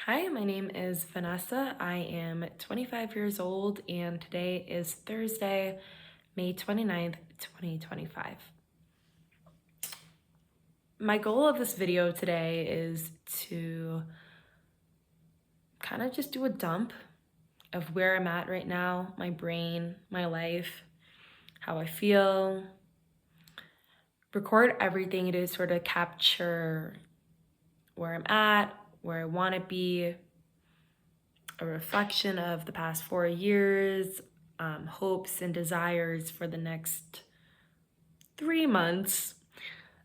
Hi, my name is Vanessa. I am 25 years old and today is Thursday, May 29th, 2025. My goal of this video today is to kind of just do a dump of where I'm at right now, my brain, my life, how I feel, record everything to sort of capture where I'm at, where I want to be, a reflection of the past 4 years, hopes and desires for the next 3 months,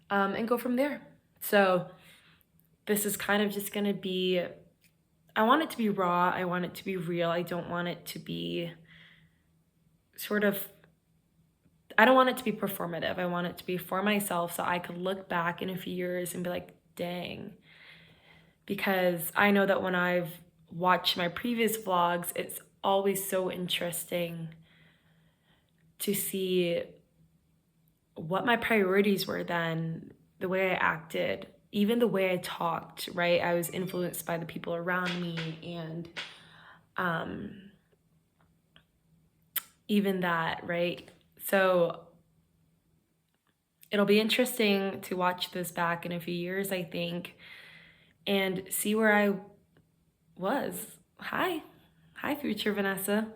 and go from there. So this is kind of just gonna be, I want it to be raw, I want it to be real, I don't want it to be sort of, I don't want it to be performative. I want it to be for myself so I could look back in a few years and be like, dang. Because I know that when I've watched my previous vlogs, it's always so interesting to see what my priorities were then, the way I acted, even the way I talked, right? I was influenced by the people around me, and even that, right? So it'll be interesting to watch this back in a few years, I think, and see where I was. Hi, future Vanessa.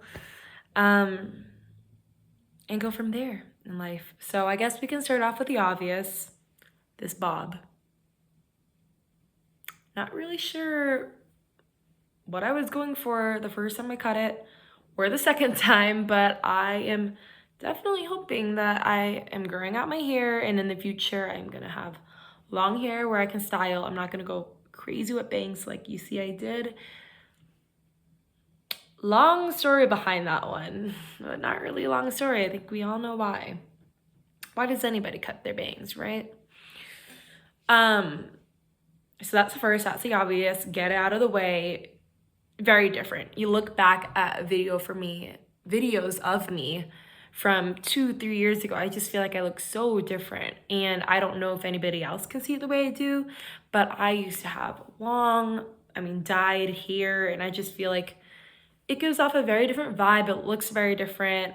And go from there in life. So I guess we can start off with the obvious, this bob. Not really sure what I was going for the first time I cut it or the second time, but I am definitely hoping that I am growing out my hair, and in the future I'm gonna have long hair where I can style. I'm not gonna go crazy with bangs like you see I did. Long story behind that one, but not really a long story. I think we all know why. Why does anybody cut their bangs, right? So that's the first, that's the obvious, get it out of the way. Very different. You look back at videos of me from 2-3 years ago, I just feel like I look so different. And I don't know if anybody else can see it the way I do, but I used to have dyed hair, and I just feel like it gives off a very different vibe. It looks very different.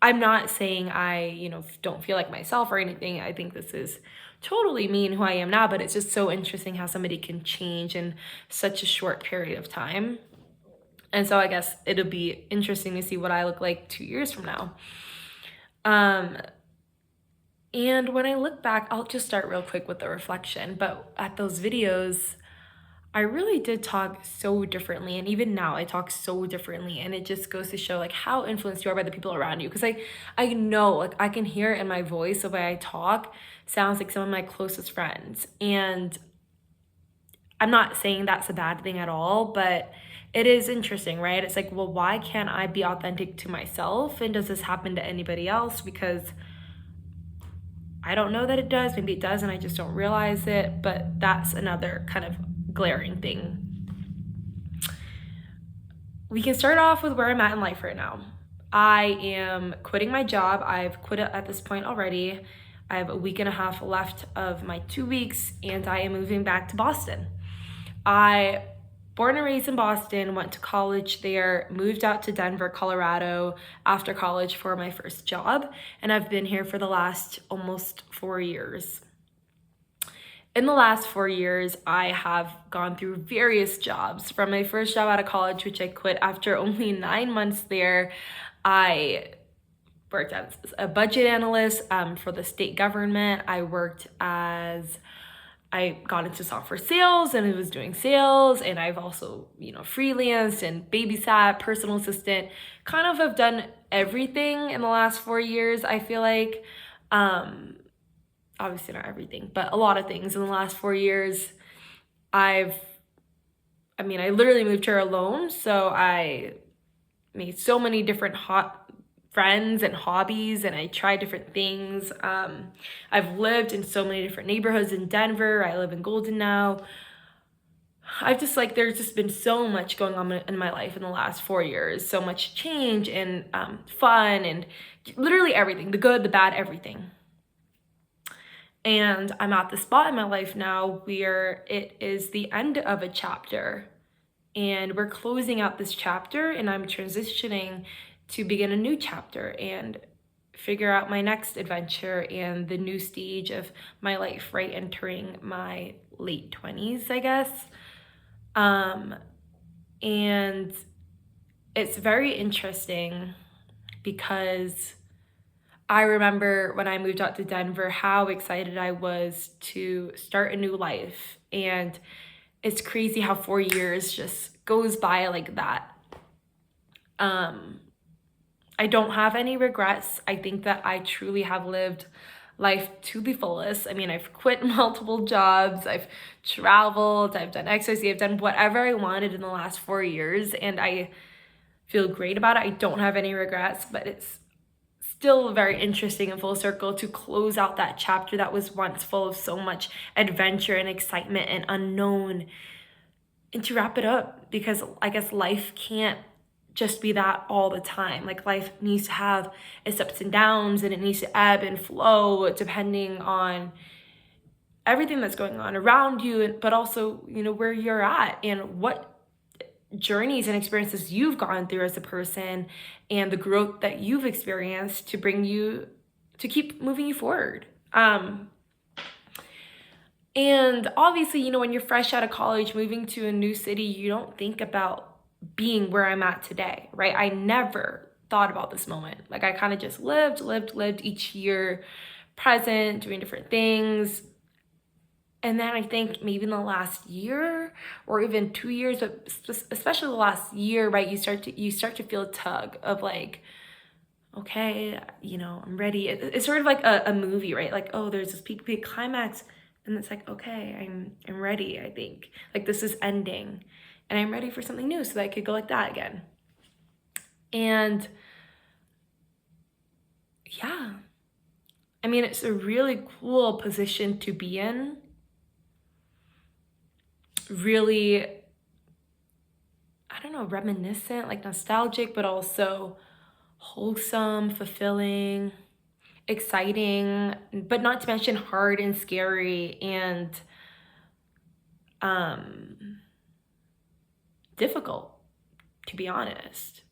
I'm not saying I, don't feel like myself or anything. I think this is totally me and who I am now, but it's just so interesting how somebody can change in such a short period of time. And so I guess it'll be interesting to see what I look like 2 years from now. And when I look back, I'll just start real quick with the reflection, but at those videos, I really did talk so differently, and even now I talk so differently, and it just goes to show like how influenced you are by the people around you. Because I know, like, I can hear it in my voice, the way I talk sounds like some of my closest friends. And I'm not saying that's a bad thing at all, but it is interesting, right? It's like, well, why can't I be authentic to myself? And does this happen to anybody else? Because I don't know that it does. Maybe it does and I just don't realize it, but that's another kind of glaring thing. We can start off with where I'm at in life right now. I am quitting my job. I've quit it at this point already. I have a week and a half left of my 2 weeks, and I am moving back to Boston. I born and raised in Boston, went to college there, moved out to Denver, Colorado after college for my first job, and I've been here for the last almost 4 years. In the last 4 years, I have gone through various jobs. From my first job out of college, which I quit after only 9 months there, I worked as a budget analyst for the state government. I got into software sales and I was doing sales, and I've also, freelanced and babysat, personal assistant, kind of have done everything in the last 4 years, I feel like. Obviously not everything, but a lot of things in the last 4 years. I literally moved here alone, so I made so many different hot friends and hobbies, and I tried different things. I've lived in so many different neighborhoods in Denver. I live in Golden now. There's just been so much going on in my life in the last 4 years, so much change and fun and literally everything, the good, the bad, everything. And I'm at the spot in my life now where it is the end of a chapter. And we're closing out this chapter, and I'm transitioning to begin a new chapter and figure out my next adventure and the new stage of my life, right? Entering my late 20s, I guess. And it's very interesting because I remember when I moved out to Denver, how excited I was to start a new life. And it's crazy how 4 years just goes by like that. I don't have any regrets. I think that I truly have lived life to the fullest. I mean, I've quit multiple jobs, I've traveled, I've done XYZ, I've done whatever I wanted in the last 4 years, and I feel great about it. I don't have any regrets, but it's still very interesting and full circle to close out that chapter that was once full of so much adventure and excitement and unknown, and to wrap it up, because I guess life can't just be that all the time. Like, life needs to have its ups and downs, and it needs to ebb and flow depending on everything that's going on around you, but also, where you're at and what journeys and experiences you've gone through as a person, and the growth that you've experienced to bring you to keep moving you forward. And obviously, when you're fresh out of college, moving to a new city, you don't think about being where I'm at today, right? I never thought about this moment. Like, I kind of just lived each year present, doing different things. And then I think maybe in the last year or even 2 years, but especially the last year, right, you start to feel a tug of like, okay, I'm ready. It's sort of like a movie, right? Like, oh, there's this big climax, and it's like, okay, I'm ready. I think like this is ending, and I'm ready for something new, so that I could go like that again. And yeah, I mean, it's a really cool position to be in. Really, I don't know, reminiscent, like nostalgic, but also wholesome, fulfilling, exciting, but not to mention hard and scary and difficult, to be honest.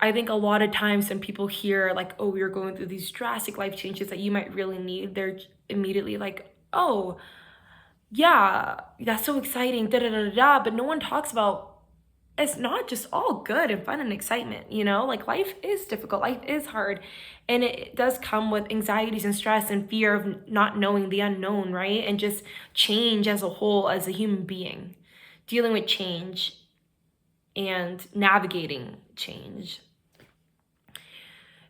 I think a lot of times when people hear like, oh, you're going through these drastic life changes that you might really need, they're immediately like, oh, yeah, that's so exciting, da da da da. But no one talks about it's not just all good and fun and excitement, like life is difficult, life is hard, and it does come with anxieties and stress and fear of not knowing the unknown, right? And just change as a whole, as a human being, dealing with change and navigating change.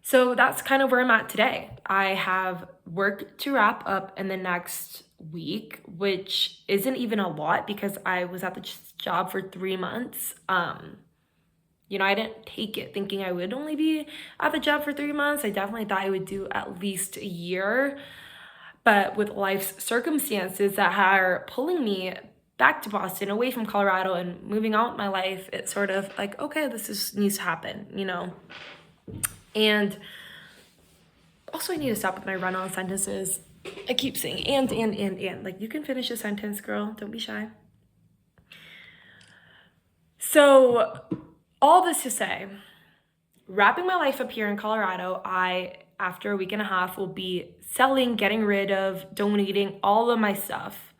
So that's kind of where I'm at today. I have work to wrap up in the next week, which isn't even a lot because I was at the job for 3 months. I didn't take it thinking I would only be at the job for 3 months. I definitely thought I would do at least a year. But with life's circumstances that are pulling me back to Boston, away from Colorado, and moving out my life, it's sort of like, okay, needs to happen, And also, I need to stop with my run-on sentences. I keep saying and. Like, you can finish a sentence, girl. Don't be shy. So, all this to say, wrapping my life up here in Colorado, I, after a week and a half, will be selling, getting rid of, donating all of my stuff,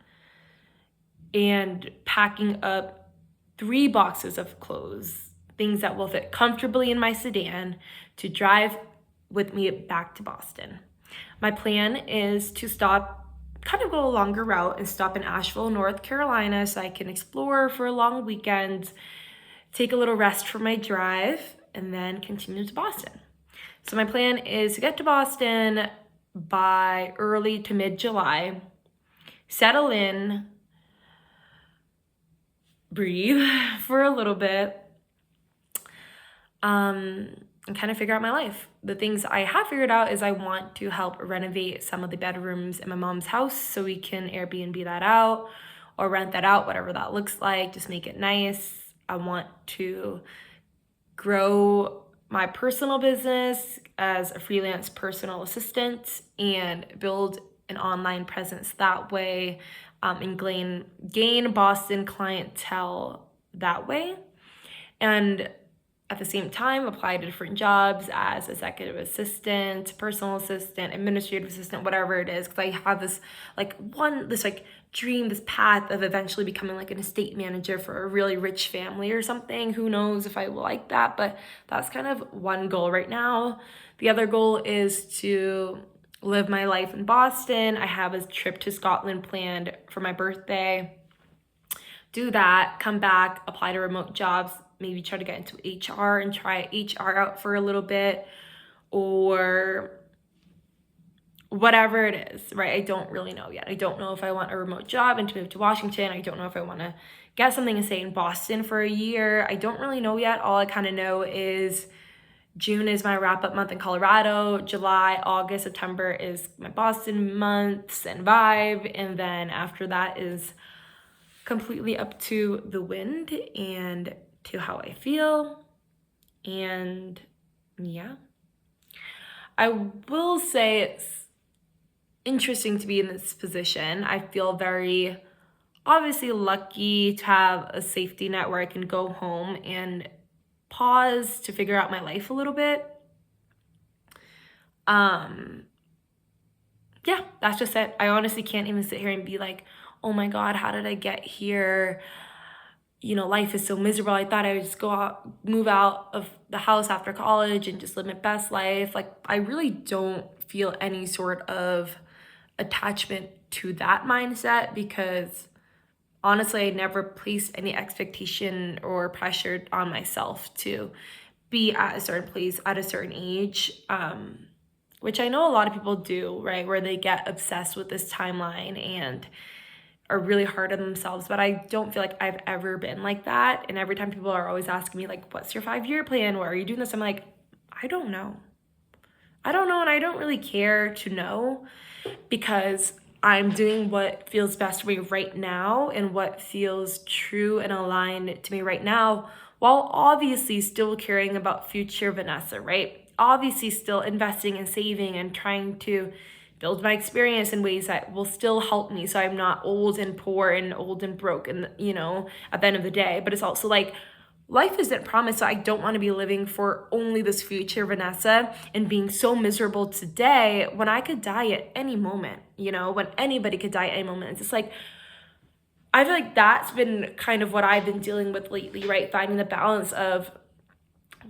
and packing up 3 boxes of clothes, things that will fit comfortably in my sedan, to drive with me back to Boston. My plan is to kind of go a longer route and stop in Asheville, North Carolina, so I can explore for a long weekend, take a little rest for my drive, and then continue to Boston. So my plan is to get to Boston by early to mid-July, settle in, breathe for a little bit, and kind of figure out my life. The things I have figured out is I want to help renovate some of the bedrooms in my mom's house so we can Airbnb that out or rent that out, whatever that looks like, just make it nice. I want to grow my personal business as a freelance personal assistant and build an online presence that way, and gain Boston clientele that way. And at the same time, apply to different jobs as executive assistant, personal assistant, administrative assistant, whatever it is. Because I have this dream, this path of eventually becoming like an estate manager for a really rich family or something. Who knows if I will like that, but that's kind of one goal right now. The other goal is to live my life in Boston. I have a trip to Scotland planned for my birthday. Do that, come back, apply to remote jobs, maybe try to get into HR and try HR out for a little bit, or whatever it is, right? I don't really know yet. I don't know if I want a remote job and to move to Washington. I don't know if I want to get something and stay in Boston for a year. I don't really know yet. All I kind of know is June is my wrap-up month in Colorado. July, August, September is my Boston months and vibe. And then after that is completely up to the wind and to how I feel. And yeah, I will say it's interesting to be in this position. I feel very obviously lucky to have a safety net where I can go home and pause to figure out my life a little bit. Yeah, that's just it. I honestly can't even sit here and be like, oh my God, how did I get here? You know, life is so miserable. I thought I would just move out of the house after college and just live my best life. Like, I really don't feel any sort of attachment to that mindset because honestly, I never placed any expectation or pressure on myself to be at a certain place at a certain age, which I know a lot of people do, right? Where they get obsessed with this timeline and are really hard on themselves. But I don't feel like I've ever been like that. And every time people are always asking me, like, what's your 5-year plan? Why are you doing this? I'm like, I don't know. And I don't really care to know because I'm doing what feels best for me right now and what feels true and aligned to me right now, while obviously still caring about future Vanessa, right? Obviously still investing and saving and trying to build my experience in ways that will still help me so I'm not old and poor and old and broke and, you know, at the end of the day. But it's also like, life isn't promised, so I don't want to be living for only this future Vanessa and being so miserable today when I could die at any moment, you know, when anybody could die at any moment. It's just like, I feel like that's been kind of what I've been dealing with lately, right? Finding the balance of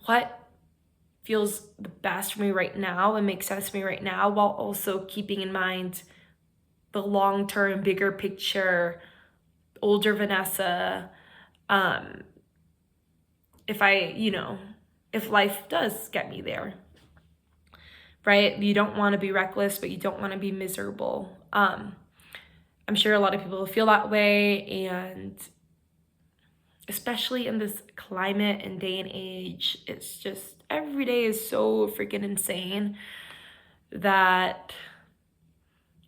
what feels the best for me right now and makes sense to me right now, while also keeping in mind the long-term, bigger picture, older Vanessa, if life does get me there, right? You don't want to be reckless, but you don't want to be miserable. I'm sure a lot of people feel that way, and especially in this climate and day and age, it's just every day is so freaking insane that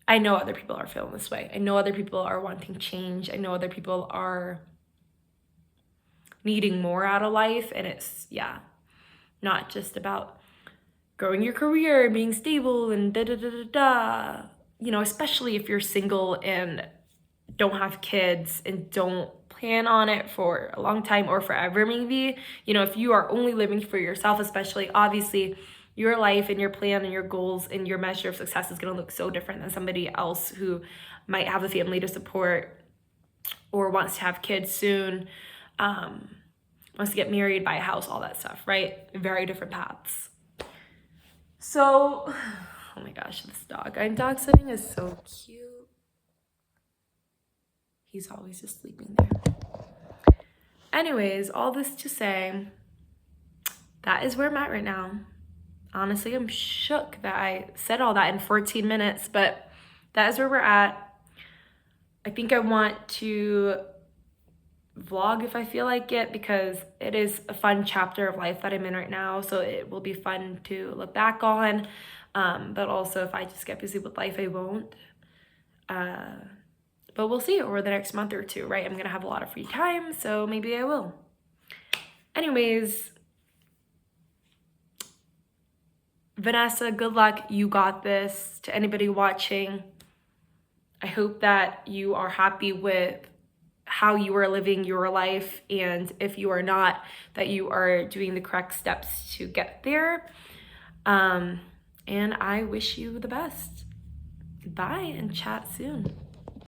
I know other people are feeling this way. I know other people are wanting change. I know other people are needing more out of life, and it's not just about growing your career and being stable and you know, especially if you're single and don't have kids and don't plan on it for a long time or forever, maybe, you know, if you are only living for yourself, especially, obviously your life and your plan and your goals and your measure of success is going to look so different than somebody else who might have a family to support or wants to have kids soon, wants to get married, buy a house, all that stuff, right? Very different paths. So, oh my gosh, this dog. Dog sitting is so cute. He's always just sleeping there. Anyways, all this to say, that is where I'm at right now. Honestly, I'm shook that I said all that in 14 minutes, but that is where we're at. I think I want to vlog if I feel like it, because it is a fun chapter of life that I'm in right now, so it will be fun to look back on, but also if I just get busy with life, I won't. But we'll see over the next month or two, right? I'm gonna have a lot of free time, so maybe I will. Anyways, Vanessa, good luck. You got this. To anybody watching, I hope that you are happy with how you are living your life, and if you are not, that you are doing the correct steps to get there. And I wish you the best. Bye, and chat soon.